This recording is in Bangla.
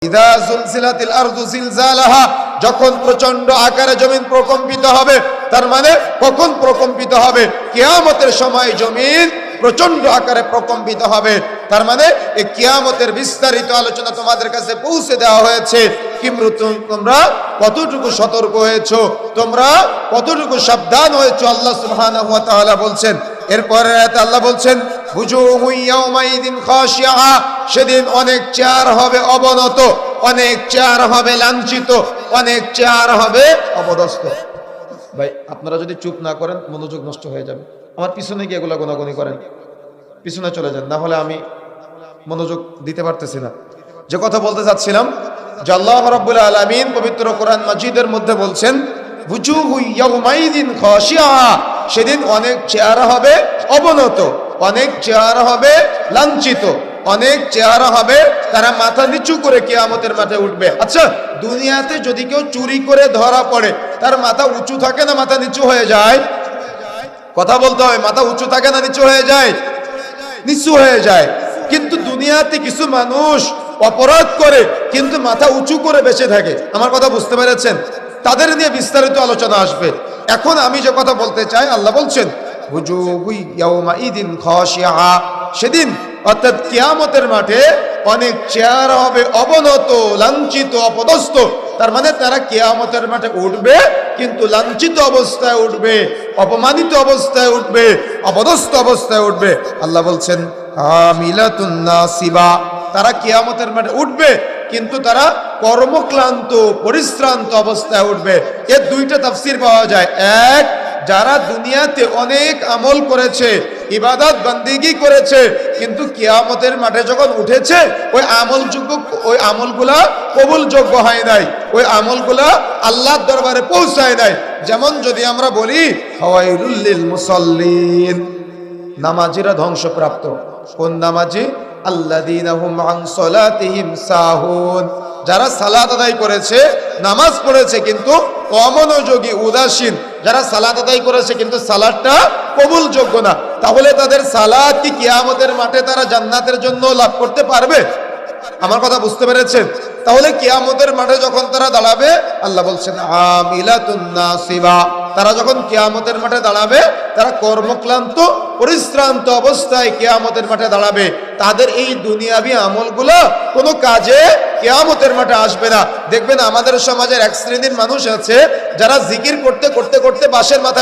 ইযা যুলজিলাতিল আরদু জিলজালাহা, যখন প্রচন্ড আকারে জমিন প্রকম্পিত হবে। তার মানে কখন প্রকম্পিত হবে? কিয়ামতের সময় জমিন প্রচন্ড আকারে প্রকম্পিত হবে। তার মানে এই কিয়ামতের বিস্তারিত আলোচনা তোমাদের কাছে পৌঁছে দেওয়া হয়েছে। তোমরা কতটুকু সতর্ক হয়েছো, তোমরা কতটুকু সাবধান হয়েছো, আল্লাহ সুবহানাহু ওয়া তাআলা বলছেন। এরপরে আয়াতে আল্লাহ বলছেন বুজুহু ইয়াউমাইদিন খাশিআ, সেদিন অনেক চেহারা হবে অবনত, অনেক চেহারা হবে লাঞ্ছিত, অনেক চেহারা হবে অপদস্থ। ভাই আপনারা যদি চুপ না করেন মনোযোগ নষ্ট হয়ে যাবে। আমার পিছনে গিয়ে এগুলা গোনাগুনি করেন, পিছনে চলে যান, না হলে আমি মনোযোগ দিতে পারতেছি না। যে কথা বলতে চাচ্ছিলাম যে আল্লাহ রাব্বুল আলামিন পবিত্র কোরআন মাজিদের মধ্যে বলছেন বুজুহু ইয়াউমাইদিন খাশিআ, সেদিন অনেক চেহারা হবে অবনত, অনেক চেহারা হবে লাঞ্ছিত, অনেক চেহারা হবে তারা মাথা নিচু করে কিয়ামতের মাঠে উঠবে। আচ্ছা, দুনিয়াতে যদি কেউ চুরি করে ধরা পড়ে তার মাথা উঁচু থাকে না মাথা নিচু হয়ে যায়? কথা বলতে হয়, মাথা উঁচু থাকে না নিচু হয়ে যায়? নিচু হয়ে যায়। কিন্তু দুনিয়াতে কিছু মানুষ অপরাধ করে কিন্তু মাথা উঁচু করে বেঁচে থাকে। আমার কথা বুঝতে পেরেছেন? তাদের নিয়ে বিস্তারিত আলোচনা আসবে। এখন আমি যে কথা বলতে চাই, আল্লাহ বলছেন বুজুহু ইয়াউমাইদিন খাশিআ, সেদিন অর্থাৎ কিয়ামতের মাঠে অনেক চেহারা হবে অবনত, লাঞ্ছিত, অপদস্থ। তার মানে তারা কিয়ামতের মাঠে উঠবে কিন্তু লাঞ্ছিত অবস্থায় উঠবে, অপমানিত অবস্থায় উঠবে, অপদস্থ অবস্থায় উঠবে। আল্লাহ বলছেন আমিলাতুন নাসিবা, তারা কিয়ামতের মাঠে উঠবে কিন্তু তারা কর্মক্লান্ত, পরিশ্রান্ত অবস্থায় উঠবে। এর দুইটা তাফসীর পাওয়া যায়। এক, যারা দুনিয়াতে অনেক আমল করেছে, ইবাদত বান্দিগি করেছে, কিন্তু কিয়ামতের মাঠে যখন উঠেছে ওই আমলগুলা কবুলযোগ্য হয় নাই, ওই আমলগুলা আল্লাহর দরবারে পৌঁছায় নাই। যেমন যদি আমরা বলি ফাওয়াইলুল লিল মুসাল্লিন, নামাজিরা ধ্বংসপ্রাপ্ত। কোন নামাজি? আল্লাযীনা হুম আন সালাতিহিম সাহুন, যারা সালাত আদায় করেছে, নামাজ পড়েছে কিন্তু অমনোযোগী, উদাসীন, যারা সালাত আদায় করেছে কিন্তু সালাতটা কবুলযোগ্য না। তাহলে তাদের সালাত কি কিয়ামতের মাঠে তারা জান্নাতের জন্য লাভ করতে পারবে? আমার কথা বুঝতে পেরেছেন? তাহলে কিয়ামতের মাঠে যখন তারা দাঁড়াবে, আল্লাহ বলছেন আমিলাতুন নাসিবা, তারা যখন কিয়ামতের মাঠে দাঁড়াবে তারা কর্মক্লান্ত, পরিশ্রান্ত অবস্থায় কিয়ামতের মাঠে দাঁড়াবে। তাদের এই দুনিয়াবি আমলগুলো কোনো কাজে কিয়ামতের মাঠে আসবে না। দেখবেন আমাদের সমাজের এক শ্রেণীর মানুষ আছে যারা জিকির করতে করতে করতে বাঁশের মাথায়